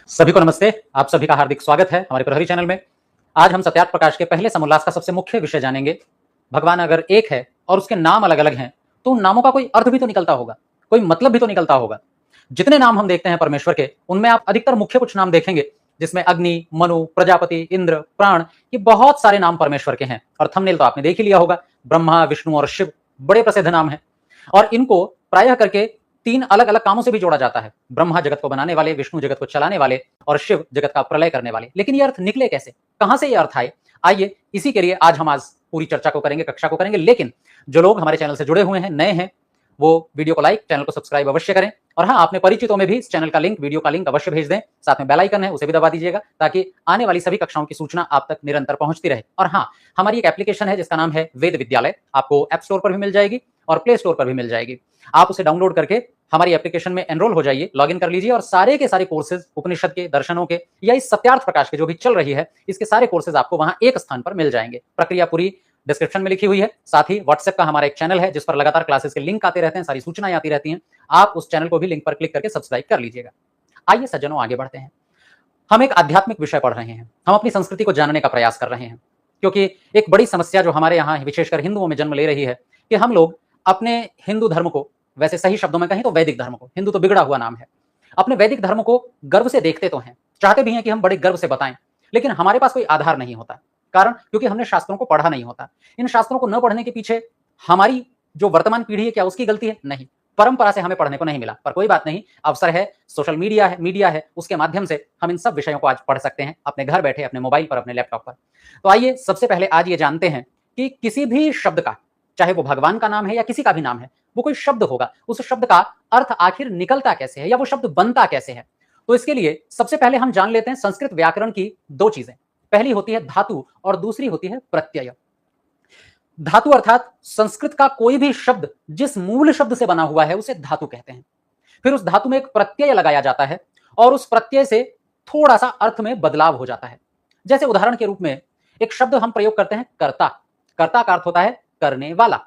सभी को नमस्ते। आप सभी का हार्दिक स्वागत है हमारे प्रहरी चैनल में। आज हम सत्यार्थ प्रकाश के पहले समोल्लास का सबसे मुख्य विषय जानेंगे। भगवान अगर एक है और उसके नाम अलग अलग हैं तो उन नामों का कोई अर्थ भी तो निकलता होगा, कोई मतलब भी तो निकलता होगा। जितने नाम हम देखते हैं परमेश्वर के, उनमें आप अधिकतर मुख्य कुछ नाम देखेंगे जिसमें अग्नि, मनु, प्रजापति, इंद्र, प्राण, ये बहुत सारे नाम परमेश्वर के हैं। और थंबनेल तो आपने देख ही लिया होगा, ब्रह्मा, विष्णु और शिव बड़े प्रसिद्ध नाम हैं। और इनको प्रायः करके तीन अलग अलग कामों से भी जोड़ा जाता है। ब्रह्मा जगत को बनाने वाले, विष्णु जगत को चलाने वाले और शिव जगत का प्रलय करने वाले। लेकिन ये अर्थ निकले कैसे, कहां से ये अर्थ आए? आइए इसी के लिए आज हम पूरी चर्चा को करेंगे, कक्षा को करेंगे। लेकिन जो लोग हमारे चैनल से जुड़े हुए हैं, नए हैं, वो वीडियो को लाइक, चैनल को सब्सक्राइब अवश्य करें। और हाँ, अपने परिचितों में भी इस चैनल का लिंक, वीडियो का लिंक अवश्य भेज दें। साथ में बेल आइकन है, उसे भी दबा दीजिएगा ताकि आने वाली सभी कक्षाओं की सूचना आप तक निरंतर पहुंचती रहे। और हाँ, हमारी एक एप्लीकेशन है जिसका नाम है वेद विद्यालय। आपको ऐप स्टोर पर भी मिल जाएगी और प्ले स्टोर पर भी मिल जाएगी। आप उसे डाउनलोड करके हमारी एप्लीकेशन में एनरोल हो जाइए, लॉगिन कर लीजिए और सारे के सारे कोर्सेज, उपनिषद के, दर्शनों के या इस सत्यार्थ प्रकाश के जो भी चल रही है, इसके सारे कोर्सेज आपको वहां एक स्थान पर मिल जाएंगे। प्रक्रिया पूरी डिस्क्रिप्शन में लिखी हुई है। साथ ही व्हाट्सएप का हमारा एक चैनल है जिस पर लगातार क्लासेस के लिंक आते रहते हैं, सारी सूचनाएं आती रहती हैं। आप उस चैनल को भी लिंक पर क्लिक करके सब्सक्राइब कर लीजिएगा। आइए सज्जनों, आगे बढ़ते हैं। हम एक आध्यात्मिक विषय पढ़ रहे हैं, हम अपनी संस्कृति को जानने का प्रयास कर रहे हैं। क्योंकि एक बड़ी समस्या जो हमारे यहाँ विशेषकर हिंदुओं में जन्म ले रही है कि हम लोग अपने हिंदू धर्म को, वैसे सही शब्दों में कहें तो वैदिक धर्म को, हिंदू तो बिगड़ा हुआ नाम है, अपने वैदिक धर्म को गर्व से देखते तो हैं, चाहते भी हैं कि हम बड़े गर्व से बताएं, लेकिन हमारे पास कोई आधार नहीं होता। कारण क्योंकि हमने शास्त्रों को पढ़ा नहीं होता। इन शास्त्रों को न पढ़ने के पीछे हमारी जो वर्तमान पीढ़ी है, क्या उसकी गलती है? नहीं, परंपरा से हमें पढ़ने को नहीं मिला। पर कोई बात नहीं, अवसर है, सोशल मीडिया है, उसके माध्यम से हम इन सब विषयों को आज पढ़ सकते हैं अपने घर बैठे, अपने मोबाइल पर, अपने लैपटॉप पर। तो आइए सबसे पहले आज ये जानते हैं कि किसी भी शब्द का, चाहे वो भगवान का नाम है या किसी का भी नाम है, वो कोई शब्द होगा, उस शब्द का अर्थ आखिर निकलता कैसे है या वो शब्द बनता कैसे है। तो इसके लिए सबसे पहले हम जान लेते हैं संस्कृत व्याकरण की दो चीजें। पहली होती है धातु और दूसरी होती है प्रत्यय। धातु अर्थात संस्कृत का कोई भी शब्द जिस मूल शब्द से बना हुआ है उसे धातु कहते हैं। फिर उस धातु में एक प्रत्यय लगाया जाता है और उस प्रत्यय से थोड़ा सा अर्थ में बदलाव हो जाता है। जैसे उदाहरण के रूप में एक शब्द हम प्रयोग करते हैं कर्ता। कर्ता का अर्थ होता है करने वाला।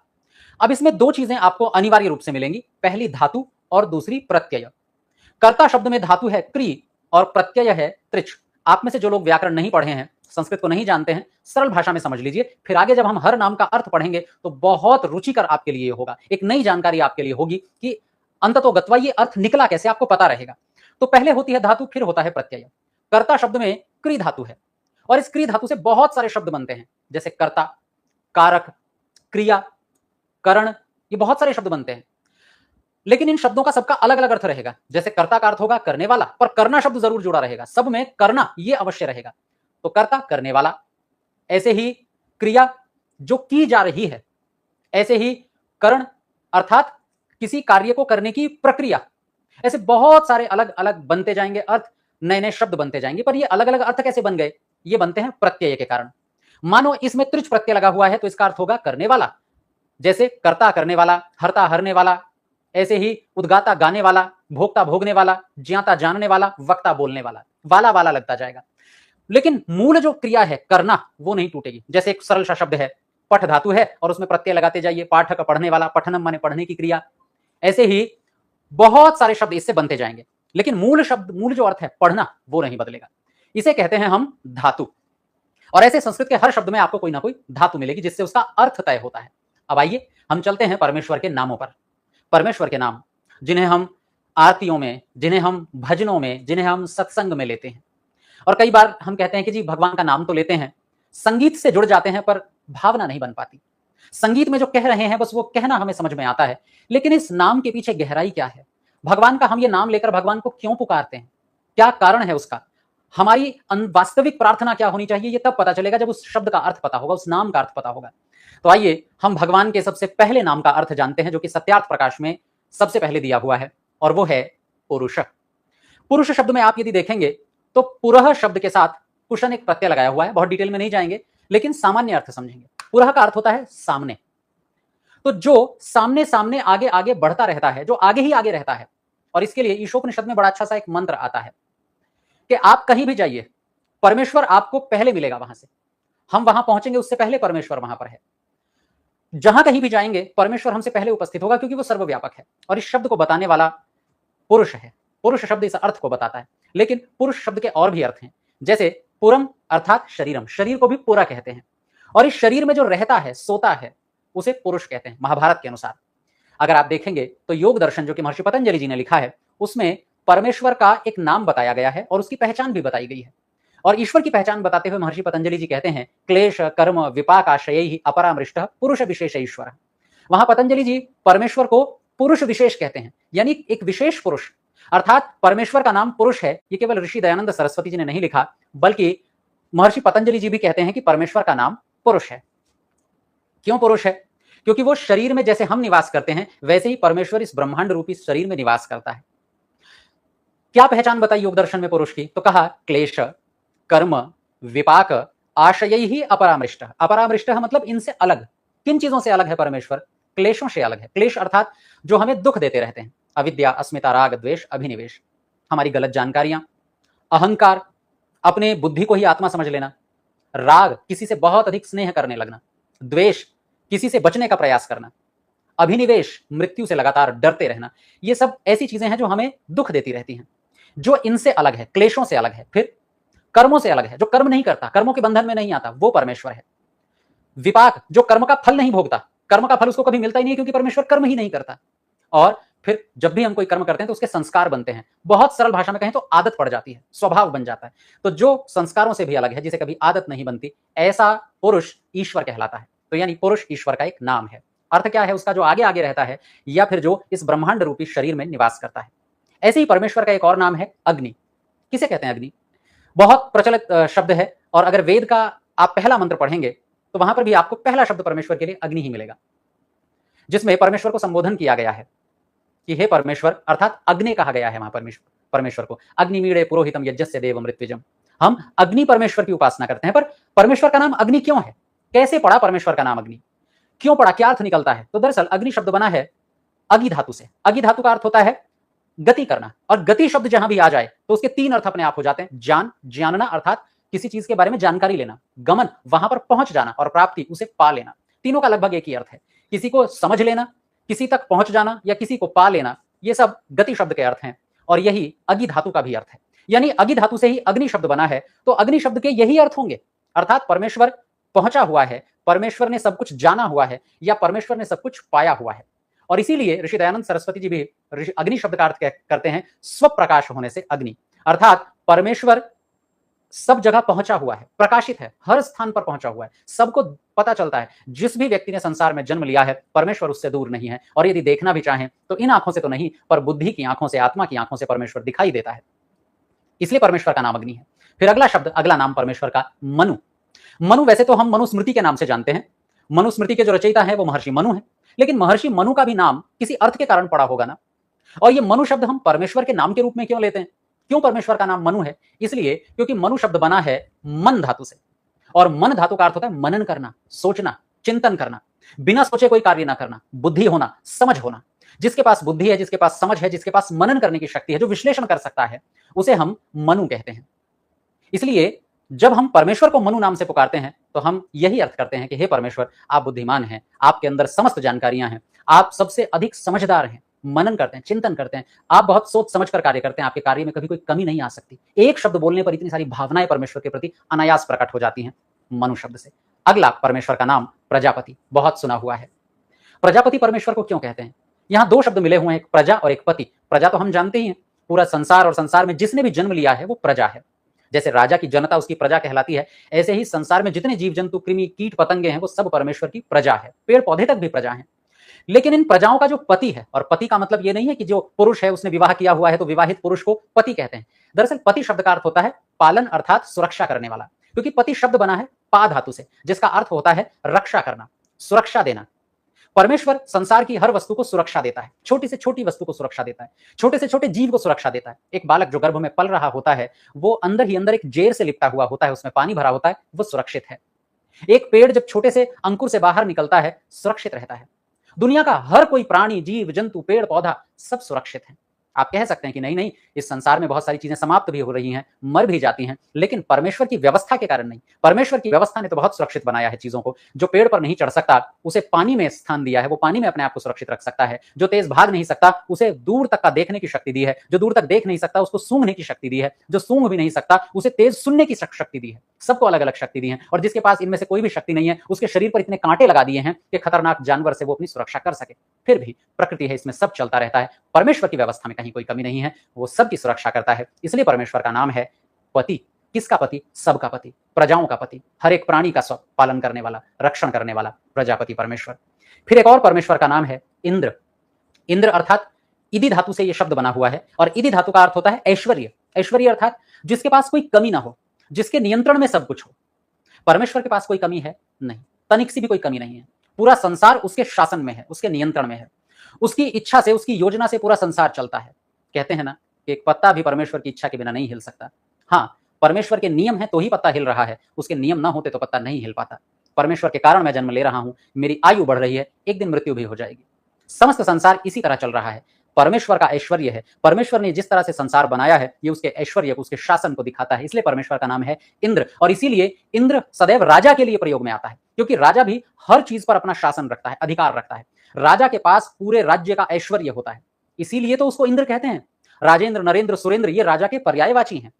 अब इसमें दो चीजें आपको अनिवार्य रूप से मिलेंगी, पहली धातु और दूसरी प्रत्यय। कर्ता शब्द में धातु है क्री और प्रत्यय है त्रिच। आप में से जो लोग व्याकरण नहीं पढ़े हैं, संस्कृत को नहीं जानते हैं, सरल भाषा में समझ लीजिए। फिर आगे जब हम हर नाम का अर्थ पढ़ेंगे तो बहुत रुचिकर आपके लिए होगा, एक नई जानकारी आपके लिए होगी कि अंततोगत्वा ये अर्थ निकला कैसे, आपको पता रहेगा। तो पहले होती है धातु, फिर होता है प्रत्यय। कर्ता शब्द में क्री धातु है और इस क्री धातु से बहुत सारे शब्द बनते हैं, जैसे कर्ता, कारक, क्रिया, करण, ये बहुत सारे शब्द बनते हैं। लेकिन इन शब्दों का सबका अलग अलग अर्थ रहेगा। जैसे कर्ता का अर्थ होगा करने वाला, पर करना शब्द जरूर जुड़ा रहेगा, सब में करना ये अवश्य रहेगा। तो कर्ता करने वाला, ऐसे ही क्रिया जो की जा रही है, ऐसे ही करण अर्थात किसी कार्य को करने की प्रक्रिया। ऐसे बहुत सारे अलग अलग बनते जाएंगे अर्थ, नए नए शब्द बनते जाएंगे। पर ये अलग अलग अर्थ कैसे बन गए? ये बनते हैं प्रत्यय के कारण। मानो इसमें त्रिच प्रत्यय लगा हुआ है तो इसका अर्थ होगा करने वाला। जैसे कर्ता करने वाला, हरता हरने वाला, ऐसे ही उद्गाता गाने वाला, भोक्ता भोगने वाला, ज्ञाता जानने वाला, वक्ता बोलने वाला, वाला वाला लगता जाएगा। लेकिन मूल जो क्रिया है करना, वो नहीं टूटेगी। जैसे एक सरल सा शब्द है, पठ धातु है और उसमें प्रत्यय लगाते जाइए, पाठक पढ़ने वाला, पठनम माने पढ़ने की क्रिया। ऐसे ही बहुत सारे शब्द इससे बनते जाएंगे, लेकिन मूल शब्द, मूल जो अर्थ है पढ़ना, वो नहीं बदलेगा। इसे कहते हैं हम धातु। और ऐसे संस्कृत के हर शब्द में आपको कोई ना कोई धातु मिलेगी जिससे उसका अर्थ तय होता है। अब आइए हम चलते हैं परमेश्वर के नामों पर। परमेश्वर के नाम जिन्हें हम आरतियों में, जिन्हें हम भजनों में, जिन्हें हम सत्संग में लेते हैं। और कई बार हम कहते हैं कि जी भगवान का नाम तो लेते हैं, संगीत से जुड़ जाते हैं, पर भावना नहीं बन पाती। संगीत में जो कह रहे हैं बस वो कहना हमें समझ में आता है, लेकिन इस नाम के पीछे गहराई क्या है? भगवान का हम ये नाम लेकर भगवान को क्यों पुकारते हैं? क्या कारण है उसका? हमारी वास्तविक प्रार्थना क्या होनी चाहिए? ये तब पता चलेगा जब उस शब्द का अर्थ पता होगा, उस नाम का अर्थ पता होगा। तो आइए हम भगवान के सबसे पहले नाम का अर्थ जानते हैं, जो कि सत्यार्थ प्रकाश में सबसे पहले दिया हुआ है, और वो है पुरुष। पुरुष शब्द में आप यदि देखेंगे तो पुरह शब्द के साथ कुशन एक प्रत्यय लगाया हुआ है। बहुत डिटेल में नहीं जाएंगे, लेकिन सामान्य अर्थ समझेंगे। पुरह का अर्थ होता है सामने। तो जो सामने सामने आगे आगे बढ़ता रहता है, जो आगे ही आगे रहता है। और इसके लिए ईशोपनिषद में बड़ा अच्छा सा एक मंत्र आता है कि आप कहीं भी जाइए, परमेश्वर आपको पहले मिलेगा। वहां से हम वहां पहुंचेंगे, उससे पहले परमेश्वर वहां पर है। जहां कहीं भी जाएंगे परमेश्वर हमसे पहले उपस्थित होगा, क्योंकि वो सर्वव्यापक है। और इस शब्द को बताने वाला पुरुष है। पुरुष शब्द इस अर्थ को बताता है। लेकिन पुरुष शब्द के और भी अर्थ हैं, जैसे पुरम अर्थात शरीरम, शरीर को भी पुरा कहते हैं, और इस शरीर में जो रहता है, सोता है, उसे पुरुष कहते हैं महाभारत के अनुसार। अगर आप देखेंगे तो योग दर्शन जो कि महर्षि पतंजलि जी ने लिखा है, उसमें परमेश्वर का एक नाम बताया गया है और उसकी पहचान भी बताई गई है। और ईश्वर की पहचान बताते हुए महर्षि पतंजलि जी कहते हैं, क्लेश कर्म विपाक आशय अपरामृष्ट पुरुष विशेष ईश्वर। वहां पतंजलि जी परमेश्वर को पुरुष विशेष कहते हैं, यानी एक विशेष पुरुष, अर्थात परमेश्वर का नाम पुरुष है। ये केवल ऋषि दयानंद सरस्वती जी ने नहीं लिखा, बल्कि महर्षि पतंजलि जी भी कहते हैं कि परमेश्वर का नाम पुरुष है। क्यों पुरुष है? क्योंकि वो शरीर में जैसे हम निवास करते हैं, वैसे ही परमेश्वर इस ब्रह्मांड रूपी शरीर में निवास करता है। क्या पहचान बताई योग दर्शन में पुरुष की? तो कहा क्लेश कर्म विपाक आशय ही अपरामृष्ट। अपरामृष्ट मतलब इनसे अलग। किन चीजों से अलग है परमेश्वर? क्लेशों से अलग है। क्लेश अर्थात जो हमें दुख देते रहते हैं, अविद्या, अस्मिता, राग, द्वेष, अभिनिवेश, हमारी गलत जानकारियां, अहंकार, अपने बुद्धि को ही आत्मा समझ लेना, राग, किसी से बहुत अधिक स्नेह करने लगना, द्वेष, किसी से बचने का प्रयास करना, अभिनिवेश, मृत्यु से लगातार डरते रहना। ये सब ऐसी चीजें हैं जो हमें दुख देती रहती हैं, जो इनसे अलग है, क्लेशों से अलग है। फिर कर्मों से अलग है, जो कर्म नहीं करता, कर्मों के बंधन में नहीं आता, वो परमेश्वर है। विपाक, जो कर्म का फल नहीं भोगता, कर्म का फल उसको कभी मिलता ही नहीं, क्योंकि परमेश्वर कर्म ही नहीं करता। और फिर जब भी हम कोई कर्म करते हैं तो उसके संस्कार बनते हैं। बहुत सरल भाषा में कहें तो आदत पड़ जाती है, स्वभाव बन जाता है। तो जो संस्कारों से भी अलग है, जिसे कभी आदत नहीं बनती, ऐसा पुरुष ईश्वर कहलाता है। तो यानी पुरुष ईश्वर का एक नाम है। अर्थ क्या है उसका? जो आगे आगे रहता है, या फिर जो इस ब्रह्मांड रूपी शरीर में निवास करता है। ऐसे ही परमेश्वर का एक और नाम है अग्नि। किसे कहते हैं अग्नि? बहुत प्रचलित शब्द है, और अगर वेद का आप पहला मंत्र पढ़ेंगे तो वहां पर भी आपको पहला शब्द परमेश्वर के लिए अग्नि ही मिलेगा, जिसमें परमेश्वर को संबोधन किया गया है कि हे परमेश्वर, अर्थात अग्नि कहा गया है वहां परमेश्वर को। अग्निमीड़े पुरोहितम यज्ञस्य देव मृत्युजम। हम अग्नि परमेश्वर की उपासना करते हैं। पर परमेश्वर का नाम अग्नि क्यों है? कैसे पड़ा परमेश्वर का नाम अग्नि? क्यों पड़ा? क्या अर्थ निकलता है? तो दरअसल अग्नि शब्द बना है अगि धातु से। अगि धातु का अर्थ होता है गति करना, और गति शब्द जहां भी आ जाए तो उसके तीन अर्थ अपने आप हो जाते हैं। जान, जानना अर्थात किसी चीज के बारे में जानकारी लेना, गमन, वहां पर पहुंच जाना, और प्राप्ति, उसे पा लेना। तीनों का लगभग एक ही अर्थ है। किसी को समझ लेना, किसी तक पहुंच जाना, या किसी को पा लेना, ये सब गति शब्द के अर्थ हैं। और यही अगि धातु का भी अर्थ है। यानी अगि धातु से ही अग्नि शब्द बना है, तो अग्नि शब्द के यही अर्थ होंगे। अर्थात परमेश्वर पहुंचा हुआ है, परमेश्वर ने सब कुछ जाना हुआ है, या परमेश्वर ने सब कुछ पाया हुआ है। और इसीलिए ऋषि दयानंद सरस्वती जी भी अग्नि शब्द का अर्थ करते हैं स्वप्रकाश होने से अग्नि। अर्थात परमेश्वर सब जगह पहुंचा हुआ है, प्रकाशित है, हर स्थान पर पहुंचा हुआ है, सबको पता चलता है। जिस भी व्यक्ति ने संसार में जन्म लिया है, परमेश्वर उससे दूर नहीं है। और यदि देखना भी चाहें तो इन आंखों से तो नहीं, पर बुद्धि की आंखों से, आत्मा की आंखों से परमेश्वर दिखाई देता है। इसलिए परमेश्वर का नाम अग्नि है। फिर अगला शब्द, अगला नाम परमेश्वर का मनु। मनु वैसे तो हम मनुस्मृति के नाम से जानते हैं। मनुस्मृति के जो रचयिता है वो महर्षि मनु है, लेकिन महर्षि मनु का भी नाम किसी अर्थ के कारण पड़ा होगा ना। और ये मनु शब्द हम परमेश्वर के नाम के रूप में क्यों लेते हैं? क्यों परमेश्वर का नाम मनु है? इसलिए क्योंकि मनु शब्द बना है मन धातु से, और मन धातु का अर्थ होता है मनन करना, सोचना, चिंतन करना, बिना सोचे कोई कार्य ना करना, बुद्धि होना, समझ होना। जिसके पास बुद्धि है, जिसके पास समझ है, जिसके पास मनन करने की शक्ति है, जो विश्लेषण कर सकता है, उसे हम मनु कहते हैं। इसलिए जब हम परमेश्वर को मनु नाम से पुकारते हैं तो हम यही अर्थ करते हैं कि हे परमेश्वर, आप बुद्धिमान हैं, आपके अंदर समस्त जानकारियां हैं, आप सबसे अधिक समझदार हैं, मनन करते हैं, चिंतन करते हैं, आप बहुत सोच समझ कर कार्य करते हैं, आपके कार्य में कभी कोई कमी नहीं आ सकती। एक शब्द बोलने पर इतनी सारी भावनाएं परमेश्वर के प्रति अनायास प्रकट हो जाती हैं मनु शब्द से। अगला परमेश्वर का नाम प्रजापति, बहुत सुना हुआ है। प्रजापति परमेश्वर को क्यों कहते हैं? यहां दो शब्द मिले हुए हैं, एक प्रजा और एक पति। प्रजा तो हम जानते ही हैं, पूरा संसार, और संसार में जिसने भी जन्म लिया है वो प्रजा है। जैसे राजा की जनता उसकी प्रजा कहलाती है, ऐसे ही संसार में जितने जीव जंतु, कृमि, कीट, पतंगे हैं, वो सब परमेश्वर की प्रजा है। पेड़ पौधे तक भी प्रजा है। लेकिन इन प्रजाओं का जो पति है, और पति का मतलब ये नहीं है कि जो पुरुष है उसने विवाह किया हुआ है तो विवाहित पुरुष को पति कहते हैं। दरअसल पति शब्द का अर्थ होता है पालन, अर्थात सुरक्षा करने वाला। क्योंकि पति शब्द बना है पा धातु से, जिसका अर्थ होता है रक्षा करना, सुरक्षा देना। परमेश्वर संसार की हर वस्तु को सुरक्षा देता है, छोटी से छोटी वस्तु को सुरक्षा देता है, छोटे से छोटे जीव को सुरक्षा देता है। एक बालक जो गर्भ में पल रहा होता है, वो अंदर ही अंदर एक जेर से लिपटा हुआ होता है, उसमें पानी भरा होता है, वो सुरक्षित है। एक पेड़ जब छोटे से अंकुर से बाहर निकलता है, सुरक्षित रहता है। दुनिया का हर कोई प्राणी, जीव जंतु, पेड़ पौधा सब सुरक्षित है। आप कह सकते हैं कि नहीं नहीं, इस संसार में बहुत सारी चीजें समाप्त भी हो रही हैं, मर भी जाती हैं, लेकिन परमेश्वर की व्यवस्था के कारण नहीं। परमेश्वर की व्यवस्था ने तो बहुत सुरक्षित बनाया है चीजों को। जो पेड़ पर नहीं चढ़ सकता उसे पानी में स्थान दिया है, वो पानी में अपने आप को सुरक्षित रख सकता है। जो तेज भाग नहीं सकता उसे दूर तक का देखने की शक्ति दी है। जो दूर तक देख नहीं सकता उसको सूंघने की शक्ति दी है। जो सूंघ भी नहीं सकता उसे तेज सुनने की शक्ति दी है। सबको अलग अलग शक्ति दी है, और जिसके पास इनमें से कोई भी शक्ति नहीं है उसके शरीर पर इतने कांटे लगा दिए हैं कि खतरनाक जानवर से वो अपनी सुरक्षा कर सके। फिर भी प्रकृति है, इसमें सब चलता रहता है। परमेश्वर की व्यवस्था में कहीं कोई कमी नहीं है, वो सबकी सुरक्षा करता है। इसलिए परमेश्वर का नाम है पति। किसका पति? सबका पति, प्रजाओं का पति, हर एक प्राणी का पालन करने वाला, रक्षण करने वाला प्रजापति परमेश्वर। फिर एक और परमेश्वर का नाम है इंद्र। इंद्र अर्थात इदि धातु से यह शब्द बना हुआ है, और इदि धातु का अर्थ होता है ऐश्वर्य। ऐश्वर्य अर्थात जिसके पास कोई कमी ना हो, जिसके नियंत्रण में सब कुछ हो। परमेश्वर के पास कोई कमी है नहीं, तनिक सी भी कोई कमी नहीं है। पूरा संसार उसके शासन में है, उसके नियंत्रण में है। उसकी इच्छा से, उसकी योजना से पूरा संसार चलता है। कहते हैं ना कि एक पत्ता भी परमेश्वर की इच्छा के बिना नहीं हिल सकता। हाँ, परमेश्वर के नियम है तो ही पत्ता हिल रहा है, उसके नियम ना होते तो पत्ता नहीं हिल पाता। परमेश्वर के कारण मैं जन्म ले रहा हूं, मेरी आयु बढ़ रही है, एक दिन मृत्यु भी हो जाएगी। समस्त संसार इसी तरह चल रहा है। परमेश्वर का ऐश्वर्य है। परमेश्वर ने जिस तरह से संसार बनाया है ये उसके ऐश्वर्य को, उसके शासन को दिखाता है। इसलिए परमेश्वर का नाम है इंद्र। और इसीलिए इंद्र सदैव राजा के लिए प्रयोग में आता है, क्योंकि राजा भी हर चीज पर अपना शासन रखता है, अधिकार रखता है। राजा के पास पूरे राज्य का ऐश्वर्य होता है, इसीलिए तो उसको इंद्र कहते हैं। राजेंद्र, नरेंद्र, सुरेंद्र ये राजा के पर्यायवाची हैं।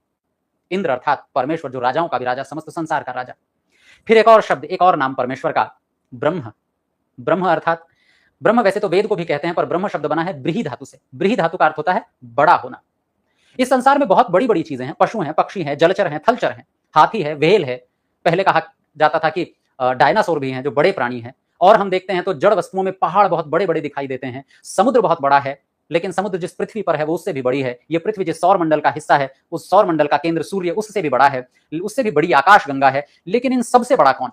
इंद्र अर्थात परमेश्वर, जो राजाओं का भी राजा, समस्त संसार का राजा। फिर एक और शब्द, एक और नाम परमेश्वर का, ब्रह्म। ब्रह्म अर्थात, ब्रह्म वैसे तो वेद को भी कहते हैं, पर ब्रह्म शब्द बना है ब्रीहि धातु से। ब्रीहि धातु का अर्थ होता है बड़ा होना। इस संसार में बहुत बड़ी बड़ी चीजें हैं, पशु हैं, पक्षी हैं, जलचर हैं, थलचर हैं, हाथी है, व्हेल है। पहले कहा जाता था कि डायनासोर भी हैं, जो बड़े प्राणी हैं। और हम देखते हैं तो जड़ वस्तुओं में पहाड़ बहुत बड़े बड़े दिखाई देते हैं, समुद्र बहुत बड़ा है, लेकिन समुद्र जिस पृथ्वी पर है वो उससे भी बड़ी है। ये पृथ्वी जिस सौर मंडल का हिस्सा है, उस सौर मंडल का केंद्र सूर्य उससे भी बड़ा है, उससे भी बड़ी आकाश गंगा है। लेकिन इन सबसे बड़ा कौन?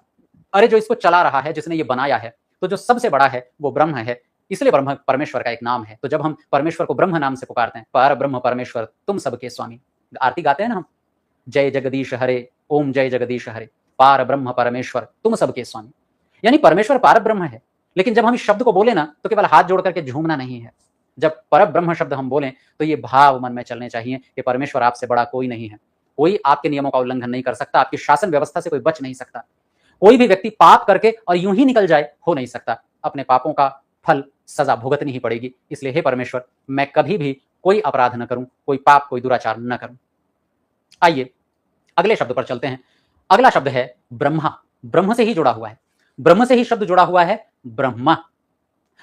अरे जो इसको चला रहा है, जिसने ये बनाया है, तो जो सबसे बड़ा है वो ब्रह्म है। इसलिए ब्रह्म परमेश्वर का एक नाम है। तो जब हम परमेश्वर को ब्रह्म नाम से पुकारते हैं, पर ब्रह्म परमेश्वर तुम सबके स्वामी, आरती गाते हैं ना हम, जय जगदीश हरे, ओम जय जगदीश हरे, पार ब्रह्म परमेश्वर तुम सबके स्वामी। यानी परमेश्वर पार ब्रह्म है। लेकिन जब हम इस शब्द को बोले ना, तो केवल हाथ जोड़ करके झूमना नहीं है। जब पर ब्रह्म शब्द हम बोलें तो ये भाव मन में चलने चाहिए कि परमेश्वर आपसे बड़ा कोई नहीं है। कोई आपके नियमों का उल्लंघन नहीं कर सकता, आपकी शासन व्यवस्था से कोई बच नहीं सकता। कोई भी व्यक्ति पाप करके और यूं ही निकल जाए, हो नहीं सकता। अपने पापों का फल, सजा भुगतनी ही पड़ेगी। इसलिए हे परमेश्वर, मैं कभी भी कोई अपराध न करूं, कोई पाप, कोई दुराचार न करूं। आइए अगले शब्द पर चलते हैं। अगला शब्द है ब्रह्मा। ब्रह्म से ही जुड़ा हुआ है, ब्रह्म से ही शब्द जुड़ा हुआ है ब्रह्मा,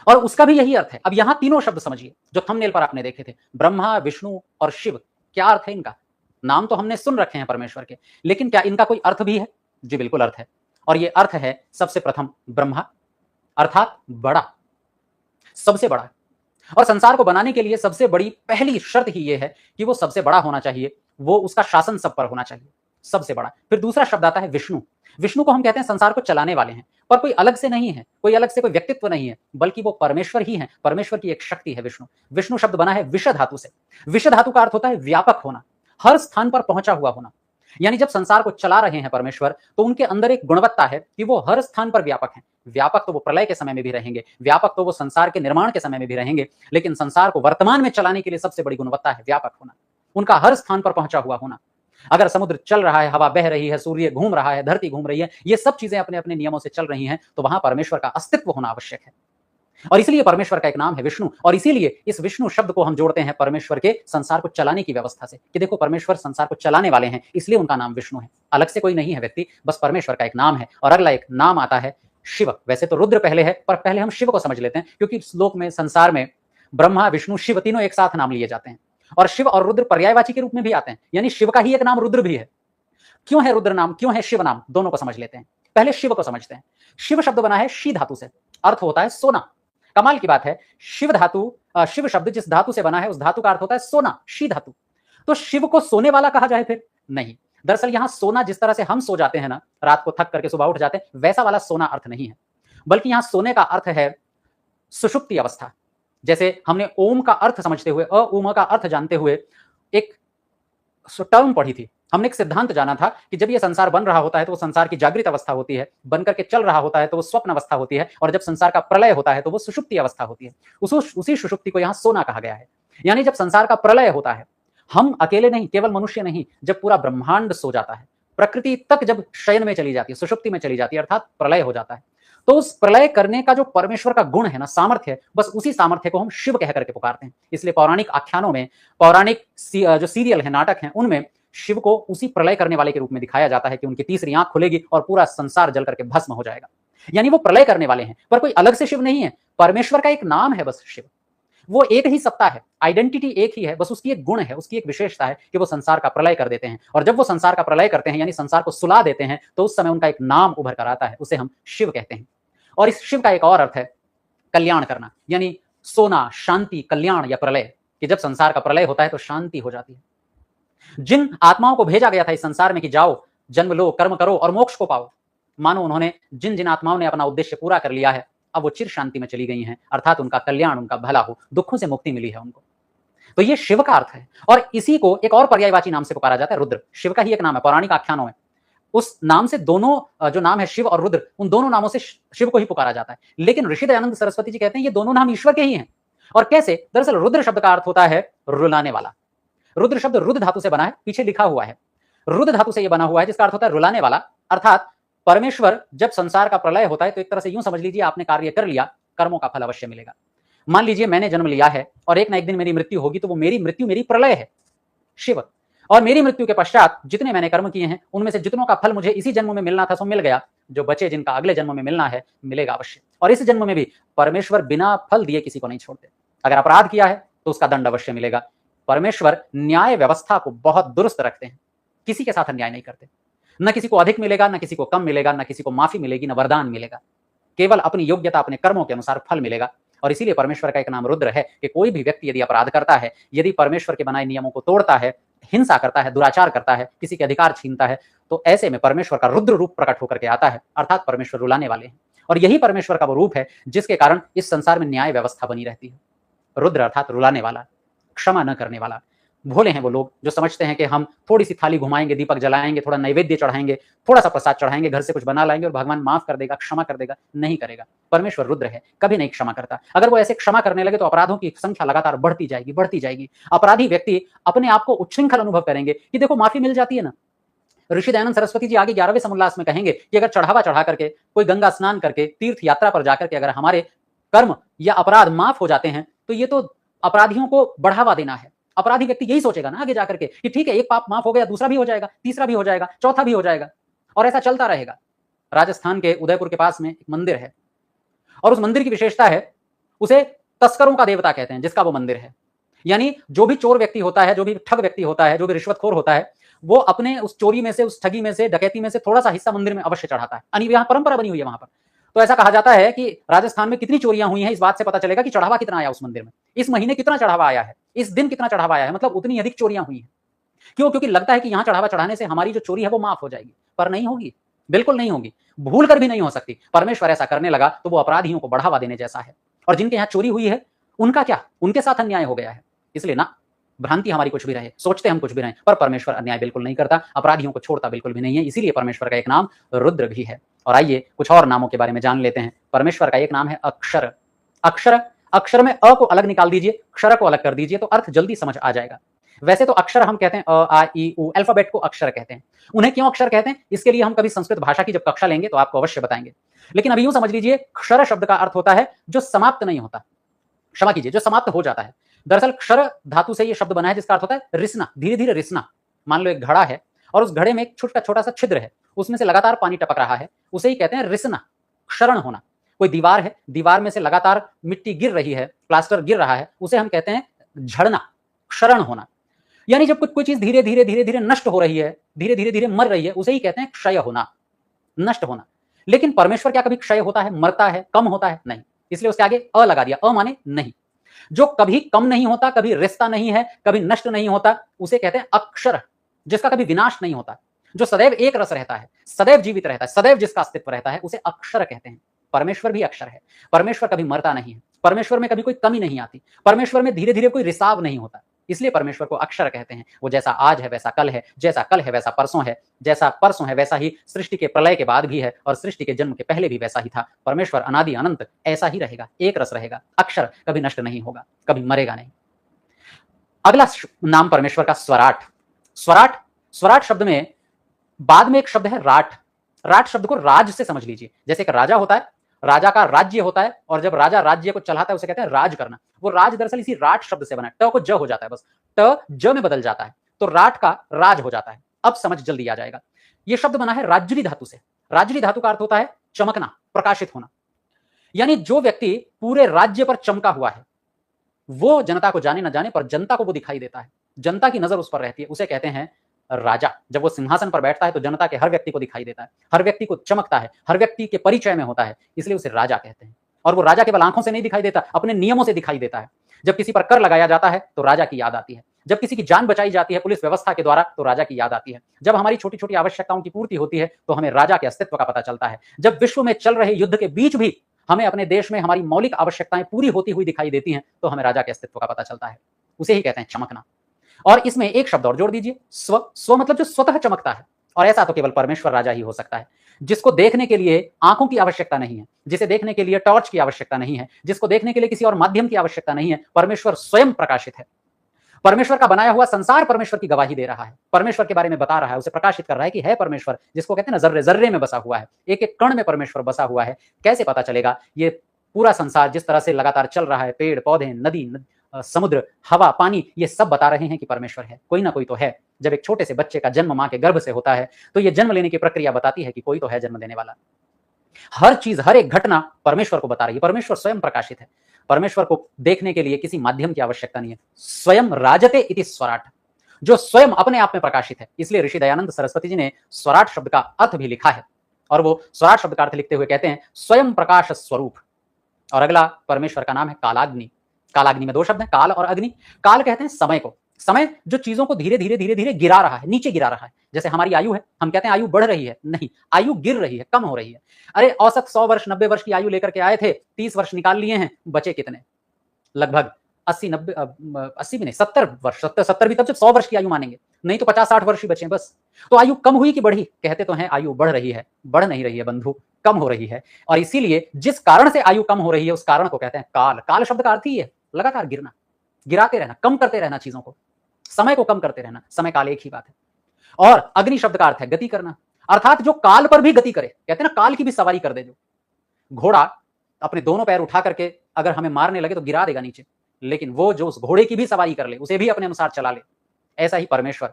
और उसका भी यही अर्थ है। अब यहां तीनों शब्द समझिए जो थंबनेल पर आपने देखे थे, ब्रह्मा, विष्णु और शिव। क्या अर्थ है इनका? नाम तो हमने सुन रखे हैं परमेश्वर के, लेकिन क्या इनका कोई अर्थ भी है? जी बिल्कुल अर्थ है। और ये अर्थ है सबसे प्रथम ब्रह्मा अर्थात बड़ा, सबसे बड़ा। और संसार को बनाने के लिए सबसे बड़ी पहली शर्त ही यह है कि वो सबसे बड़ा होना चाहिए, वो उसका शासन सब पर होना चाहिए, सबसे बड़ा। फिर दूसरा शब्द आता है विष्णु। विष्णु को हम कहते हैं संसार को चलाने वाले हैं, पर कोई अलग से नहीं है, कोई अलग से कोई व्यक्तित्व नहीं है, बल्कि वो परमेश्वर ही है। परमेश्वर की एक शक्ति है विष्णु। विष्णु शब्द बना है विष धातु से। विष धातु का अर्थ होता है व्यापक होना, हर स्थान पर पहुंचा हुआ होना। यानी जब संसार को चला रहे हैं परमेश्वर, तो उनके अंदर एक गुणवत्ता है कि वो हर स्थान पर व्यापक हैं। व्यापक तो वो प्रलय के समय में भी रहेंगे, व्यापक तो वो संसार के निर्माण के समय में भी रहेंगे, लेकिन संसार को वर्तमान में चलाने के लिए सबसे बड़ी गुणवत्ता है व्यापक होना, उनका हर स्थान पर पहुंचा हुआ होना। अगर समुद्र चल रहा है, हवा बह रही है, सूर्य घूम रहा है, धरती घूम रही है, ये सब चीजें अपने अपने नियमों से चल रही हैं, तो वहां परमेश्वर का अस्तित्व होना आवश्यक है। और इसीलिए परमेश्वर का एक नाम है विष्णु, और इसीलिए इस विष्णु शब्द को हम जोड़ते हैं परमेश्वर के संसार को चलाने की व्यवस्था से, कि देखो परमेश्वर संसार को चलाने वाले हैं, इसलिए उनका नाम विष्णु है। अलग से कोई नहीं है व्यक्ति, बस परमेश्वर का एक नाम है। और अगला एक नाम आता है शिव। वैसे तो रुद्र पहले है, पर पहले हम शिव को समझ लेते हैं, क्योंकि श्लोक में, संसार में ब्रह्मा, विष्णु, शिव तीनों एक साथ नाम लिए जाते हैं, और शिव और रुद्र पर्यायवाची के रूप में भी आते हैं। यानी शिव का ही एक नाम रुद्र भी है। क्यों है रुद्र नाम, क्यों है शिव नाम, दोनों को समझ लेते हैं। पहले शिव को समझते हैं। शिव शब्द बना है शी धातु से, अर्थ होता है सोना। कमाल की बात है, शिव धातु, शिव शब्द जिस धातु से बना है उस धातु का अर्थ होता है सोना, शी धातु। तो शिव को सोने वाला कहा जाए फिर? नहीं। दरअसल यहां सोना, जिस तरह से हम सो जाते हैं ना, रात को थक करके सुबह उठ जाते हैं, वैसा वाला सोना अर्थ नहीं है, बल्कि यहां सोने का अर्थ है सुषुप्ति अवस्था। जैसे हमने ओम का अर्थ समझते हुए, ओम का अर्थ जानते हुए एक टर्म पढ़ी थी, हमने एक सिद्धांत जाना था कि जब ये संसार बन रहा होता है तो वो संसार की जागृत अवस्था होती है, बनकर के चल रहा होता है तो वो स्वप्न अवस्था होती है, और जब संसार का प्रलय होता है तो वो सुषुप्ति अवस्था होती है। उसी सुषुप्ति को यहाँ सोना कहा गया है। यानी जब संसार का प्रलय होता है, हम अकेले नहीं, केवल मनुष्य नहीं, जब पूरा ब्रह्मांड सो जाता है, प्रकृति तक जब शयन में चली जाती है, सुषुप्ति में चली जाती है, अर्थात प्रलय हो जाता है, तो उस प्रलय करने का जो परमेश्वर का गुण है ना, सामर्थ्य है, बस उसी सामर्थ्य को हम शिव कह करके पुकारते हैं। इसलिए पौराणिक आख्यानों में, पौराणिक जो सीरियल है, नाटक है, उनमें शिव को उसी प्रलय करने वाले के रूप में दिखाया जाता है कि उनकी तीसरी आंख खुलेगी और पूरा संसार जल करके भस्म हो जाएगा। यानी वो प्रलय करने वाले हैं, पर कोई अलग से शिव नहीं है, परमेश्वर का एक नाम है बस शिव। वो एक ही सत्ता है, आइडेंटिटी एक ही है, बस उसकी एक गुण है, उसकी एक विशेषता है कि वो संसार का प्रलय कर देते हैं। और जब वो संसार का प्रलय करते हैं, यानी संसार को सुला देते हैं, तो उस समय उनका एक नाम उभर कर आता है, उसे हम शिव कहते हैं। और इस शिव का एक और अर्थ है कल्याण करना, यानी सोना, शांति, कल्याण या प्रलय, कि जब संसार का प्रलय होता है तो शांति हो जाती है। जिन आत्माओं को भेजा गया था इस संसार में कि जाओ, जन्म लो, कर्म करो और मोक्ष को पाओ, मानो उन्होंने जिन जिन आत्माओं ने अपना उद्देश्य पूरा कर लिया है, अब वो चिर शांति में चली गई हैं, अर्थात उनका कल्याण, उनका भला हो, दुखों से मुक्ति मिली है उनको। तो ये शिव का अर्थ है। और इसी को एक और पर्यायवाची नाम से पुकारा जाता है, रुद्र। शिव का ही एक नाम है, पौराणिक आख्यानों में उस नाम से दोनों जो नाम है शिव और रुद्र, उन दोनों नामों से शिव को ही पुकारा जाता है। लेकिन ऋषि दयानंद सरस्वती जी कहते हैं ये दोनों नाम ईश्वर के ही हैं। और कैसे? दरअसल रुद्र शब्द का अर्थ होता है रुलाने वाला। रुद्र शब्द रुद्र धातु से बना है, पीछे लिखा हुआ है, रुद्र धातु से यह बना हुआ है, जिसका अर्थ होता है रुलाने वाला। अर्थात परमेश्वर जब संसार का प्रलय होता है तो एक तरह से यूं समझ लीजिए, आपने कार्य कर लिया, कर्मों का फल अवश्य मिलेगा। मान लीजिए मैंने जन्म लिया है और एक ना एक दिन मेरी मृत्यु होगी, तो वो मेरी मृत्यु मेरी प्रलय है, शिव। और मेरी मृत्यु के पश्चात जितने मैंने कर्म किए हैं, उनमें से जितनों का फल मुझे इसी जन्म में मिलना था सो मिल गया, जो बचे जिनका अगले जन्म में मिलना है मिलेगा अवश्य। और इस जन्म में भी परमेश्वर बिना फल दिए किसी को नहीं छोड़ते। अगर अपराध किया है तो उसका दंड अवश्य मिलेगा। परमेश्वर न्याय व्यवस्था को बहुत दुरुस्त रखते हैं, किसी के साथ अन्याय नहीं करते। न किसी को अधिक मिलेगा, न किसी को कम मिलेगा, न किसी को माफी मिलेगी, न वरदान मिलेगा, केवल अपनी योग्यता, अपने कर्मों के अनुसार फल मिलेगा। और इसीलिए परमेश्वर का एक नाम रुद्र है कि कोई भी व्यक्ति यदि अपराध करता है, यदि परमेश्वर के बनाए नियमों को तोड़ता है, हिंसा करता है, दुराचार करता है, किसी के अधिकार छीनता है, तो ऐसे में परमेश्वर का रुद्र रूप प्रकट होकर के आता है, अर्थात परमेश्वर रुलाने वाले हैं। और यही परमेश्वर का वो रूप है जिसके कारण इस संसार में न्याय व्यवस्था बनी रहती है। रुद्र अर्थात रुलाने वाला, क्षमा न करने वाला। भोले हैं वो लोग जो समझते हैं कि हम थोड़ी सी थाली घुमाएंगे, दीपक जलाएंगे, थोड़ा नैवेद्य चढ़ाएंगे, थोड़ा सा प्रसाद चढ़ाएंगे, घर से कुछ बना लाएंगे और भगवान माफ कर देगा, क्षमा कर देगा। नहीं करेगा। परमेश्वर रुद्र है, कभी नहीं क्षमा करता। अगर वो ऐसे क्षमा करने लगे तो अपराधों की संख्या लगातार बढ़ती जाएगी, बढ़ती जाएगी। अपराधी व्यक्ति अपने आप को उच्छृंखल अनुभव करेंगे कि देखो माफी मिल जाती है ना। ऋषि दयानंद सरस्वती जी आगे 11वें समोल्लास में कहेंगे कि अगर चढ़ावा चढ़ा करके, कोई गंगा स्नान करके, तीर्थ यात्रा पर जाकर के अगर हमारे कर्म या अपराध माफ हो जाते हैं, तो ये तो अपराधियों को बढ़ावा देना है। अपराधी व्यक्ति यही सोचेगा ना आगे जाकर के कि ठीक है, एक पाप माफ हो गया, दूसरा भी हो जाएगा, तीसरा भी हो जाएगा, चौथा भी हो जाएगा, और ऐसा चलता रहेगा। राजस्थान के उदयपुर के पास में एक मंदिर है, और उस मंदिर की विशेषता है, उसे तस्करों का देवता कहते हैं जिसका वो मंदिर है। यानी जो भी चोर व्यक्ति होता है, जो भी ठग व्यक्ति होता है, जो भी रिश्वतखोर होता है, वो अपने उस चोरी में से, उस ठगी में से, डकैती में से थोड़ा सा हिस्सा मंदिर में अवश्य चढ़ाता है। यहाँ परंपरा बनी हुई है वहां पर। तो ऐसा कहा जाता है कि राजस्थान में कितनी चोरियां हुई हैं, इस बात से पता चलेगा कि चढ़ावा कितना आया उस मंदिर में, इस महीने कितना चढ़ावा आया है, इस दिन कितना चढ़ावा आया है, मतलब उतनी अधिक चोरियां हुई हैं। क्यों? क्योंकि लगता है कि यहां चढ़ावा चढ़ाने से हमारी जो चोरी है वो माफ हो जाएगी, पर नहीं होगी, बिल्कुल नहीं होगी, भूल कर भी नहीं हो सकती। परमेश्वर ऐसा करने लगा तो वो अपराधियों को बढ़ावा देने जैसा है। और जिनके यहाँ चोरी हुई है उनका क्या, उनके साथ अन्याय हो गया है। इसलिए ना भ्रांति हमारी कुछ भी रहे, सोचते हम कुछ भी रहे, पर परमेश्वर अन्याय बिल्कुल नहीं करता, अपराधियों को छोड़ता बिल्कुल भी नहीं है। इसीलिए परमेश्वर का एक नाम रुद्र भी है। और आइए कुछ और नामों के बारे में जान लेते हैं। परमेश्वर का एक नाम है अक्षर। अक्षर, अक्षर में अ को अलग निकाल दीजिए, क्षर को अलग कर दीजिए, तो अर्थ जल्दी समझ आ जाएगा। वैसे तो अक्षर हम कहते हैं अ आ ई उ, अल्फाबेट को अक्षर कहते हैं। उन्हें क्यों अक्षर कहते हैं, इसके लिए हम कभी संस्कृत भाषा की जब कक्षा लेंगे तो आपको अवश्य बताएंगे। लेकिन अभी यूं समझ लीजिए, क्षर शब्द का अर्थ होता है जो समाप्त नहीं होता, क्षमा कीजिए, जो समाप्त हो जाता है। दरअसल क्षर धातु से यह शब्द बना है जिसका अर्थ होता है रिसना, धीरे धीरे रिसना। मान लो एक घड़ा है और उस घड़े में एक छोटा सा छिद्र है, उसमें से लगातार पानी टपक रहा है, उसे ही कहते हैं रिसना, क्षरण होना। कोई दीवार है, दीवार में से लगातार मिट्टी गिर रही है, प्लास्टर गिर रहा है, उसे हम कहते हैं झड़ना, क्षरण होना। यानी जब कोई चीज धीरे धीरे नष्ट हो रही है, धीरे धीरे मर रही है, उसे ही कहते हैं क्षय होना, नष्ट होना। लेकिन परमेश्वर क्या कभी क्षय होता है, मरता है, कम होता है? नहीं। इसलिए उसके आगे अ लगा दिया, अ माने नहीं। जो कभी कम नहीं होता, कभी रिश्ता नहीं है, कभी नष्ट नहीं होता, उसे कहते हैं अक्षर। जिसका कभी विनाश नहीं होता, जो सदैव एक रस रहता है, सदैव जीवित रहता है, सदैव जिसका अस्तित्व रहता है, उसे अक्षर कहते हैं। परमेश्वर भी अक्षर है। परमेश्वर कभी मरता नहीं है, परमेश्वर में कभी कोई कमी नहीं आती, परमेश्वर में धीरे धीरे कोई रिसाव नहीं होता, इसलिए परमेश्वर को अक्षर कहते हैं। वो जैसा आज है वैसा कल है, जैसा कल है वैसा परसों है, जैसा परसों है वैसा ही सृष्टि के प्रलय के बाद भी है, और सृष्टि के जन्म के पहले भी वैसा ही था। परमेश्वर अनादि अनंत ऐसा ही रहेगा, एक रस रहेगा। अक्षर कभी नष्ट नहीं होगा, कभी मरेगा नहीं। अगला नाम परमेश्वर का स्वराट। स्वराट, स्वराट शब्द में बाद में एक शब्द है राट। राट शब्द को राज से समझ लीजिए। जैसे एक राजा होता है, राजा का राज्य होता है, और जब राजा राज्य को चलाता है उसे कहते हैं राज करना। वो राज दरअसल इसी राट शब्द से बना है। ट को ज हो जाता है, बस ट ज में बदल जाता है, तो राट का राज हो जाता है। अब समझ जल्दी आ जाएगा। यह शब्द बना है राजरी धातु से। राजरी धातु का अर्थ होता है चमकना, प्रकाशित होना। यानी जो व्यक्ति पूरे राज्य पर चमका हुआ है, वो जनता को जाने न जाने पर जनता को वो दिखाई देता है, जनता की नजर उस पर रहती है, उसे कहते हैं राजा। जब वो सिंहासन पर बैठता है तो जनता के हर व्यक्ति को दिखाई देता है, हर व्यक्ति को चमकता है, हर व्यक्ति के परिचय में होता है, इसलिए उसे राजा कहते हैं। और वो राजा केवल आंखों से नहीं दिखाई देता, अपने नियमों से दिखाई देता है। जब किसी पर कर लगाया जाता है तो राजा की याद आती है, जब किसी की जान बचाई जाती है पुलिस व्यवस्था के द्वारा तो राजा की याद आती है, जब हमारी छोटी छोटी आवश्यकताओं की पूर्ति होती है तो हमें राजा के अस्तित्व का पता चलता है, जब विश्व में चल रहे युद्ध के बीच भी हमें अपने देश में हमारी मौलिक आवश्यकताएं पूरी होती हुई दिखाई देती हैं तो हमें राजा के अस्तित्व का पता चलता है। उसे ही कहते हैं चमकना। और इसमें एक शब्द और जोड़ दीजिए, स्व। स्व मतलब जो स्वतः चमकता है, और ऐसा तो केवल परमेश्वर राजा ही हो सकता है, जिसको देखने के लिए आंखों की आवश्यकता नहीं है, जिसे देखने के लिए टॉर्च की आवश्यकता नहीं है, जिसको देखने के लिए किसी और माध्यम की आवश्यकता नहीं है। परमेश्वर स्वयं प्रकाशित है। परमेश्वर का बनाया हुआ संसार परमेश्वर की गवाही दे रहा है, परमेश्वर के बारे में बता रहा है, उसे प्रकाशित कर रहा है कि है परमेश्वर, जिसको कहते हैं ना जर्रे जर्रे में बसा हुआ है, एक एक कण में परमेश्वर बसा हुआ है। कैसे पता चलेगा? ये पूरा संसार जिस तरह से लगातार चल रहा है, पेड़ पौधे, नदी, समुद्र, हवा, पानी, ये सब बता रहे हैं कि परमेश्वर है, कोई ना कोई तो है। जब एक छोटे से बच्चे का जन्म मां के गर्भ से होता है तो ये जन्म लेने की प्रक्रिया बताती है कि कोई तो है जन्म देने वाला। हर चीज, हर एक घटना परमेश्वर को बता रही है। परमेश्वर स्वयं प्रकाशित है, परमेश्वर को देखने के लिए किसी माध्यम की आवश्यकता नहीं है। स्वयं राजते इति स्वराट, जो स्वयं अपने आप में प्रकाशित है। इसलिए ऋषि दयानंद सरस्वती जी ने स्वराट शब्द का अर्थ भी लिखा है, और वो स्वराट शब्द का अर्थ लिखते हुए कहते हैं स्वयं प्रकाश स्वरूप। और अगला परमेश्वर का नाम है कालाग्नि। कालाग्नि में दो शब्द हैं, काल और अग्नि। काल कहते हैं समय को, समय जो चीजों को धीरे धीरे धीरे धीरे गिरा रहा है, नीचे गिरा रहा है। जैसे हमारी आयु है, हम कहते हैं आयु बढ़ रही है, नहीं, आयु गिर रही है, कम हो रही है। अरे औसत 100 वर्ष 90 वर्ष की आयु लेकर के आए थे, 30 वर्ष निकाल लिए हैं, बचे कितने? लगभग 80 90 80 भी नहीं, 70 वर्ष, 70 भी तब जब 100 वर्ष की आयु मानेंगे, नहीं तो 50 60 वर्ष ही बचे बस। तो आयु कम हुई कि बढ़ी? कहते तो हैं आयु बढ़ रही है, बढ़ नहीं रही है बंधु, कम हो रही है। और इसीलिए जिस कारण से आयु कम हो रही है उस कारण को कहते हैं काल। काल शब्द का अर्थ ही है लगातार गिरना, गिराते रहना, कम करते रहना चीजों को, समय को कम करते रहना। समय काल एक ही बात है। और अग्नि शब्द का अर्थ है गति करना, अर्थात जो काल पर भी गति करे। कहते हैं ना काल की भी सवारी कर दे। जो घोड़ा अपने दोनों पैर उठा करके अगर हमें मारने लगे तो गिरा देगा नीचे, लेकिन वो जो उस घोड़े की भी सवारी कर ले, उसे भी अपने अनुसार चला ले, ऐसा ही परमेश्वर।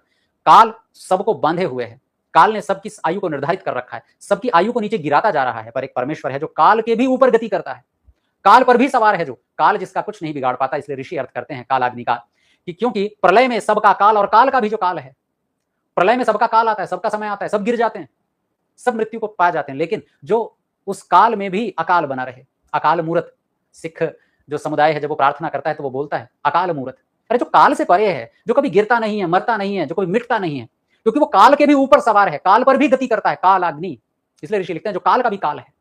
काल सबको बांधे हुए है, काल ने सबकी आयु को निर्धारित कर रखा है, सबकी आयु को नीचे गिराता जा रहा है, पर एक परमेश्वर है जो काल के भी ऊपर गति करता है, काल पर भी सवार है, जो काल जिसका कुछ नहीं बिगाड़ पाता। इसलिए ऋषि अर्थ करते हैं कालाग्नि का, कि क्योंकि प्रलय में सबका काल, और काल का भी जो काल है, प्रलय में सबका काल आता है, सबका समय आता है, सब गिर जाते हैं, सब मृत्यु को पा जाते हैं, लेकिन जो उस काल में भी अकाल बना रहे, अकाल मूर्त। सिख जो समुदाय है जब वो प्रार्थना करता है तो वो बोलता है अकाल मूर्त। अरे जो काल से परे है, जो कभी गिरता नहीं है, मरता नहीं है, जो कभी मिटता नहीं है, क्योंकि वो काल के भी ऊपर सवार है, काल पर भी गति करता है, कालाग्नि। इसलिए ऋषि लिखते हैं जो काल का भी काल है,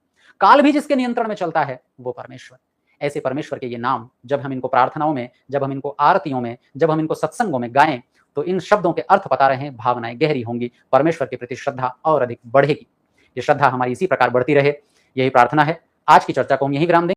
काल भी जिसके नियंत्रण में चलता है वो परमेश्वर। ऐसे परमेश्वर के ये नाम जब हम इनको प्रार्थनाओं में, जब हम इनको आरतियों में, जब हम इनको सत्संगों में गाएं तो इन शब्दों के अर्थ पता रहे, भावनाएं गहरी होंगी, परमेश्वर के प्रति श्रद्धा और अधिक बढ़ेगी। ये श्रद्धा हमारी इसी प्रकार बढ़ती रहे, यही प्रार्थना है। आज की चर्चा को हम यही विराम दें।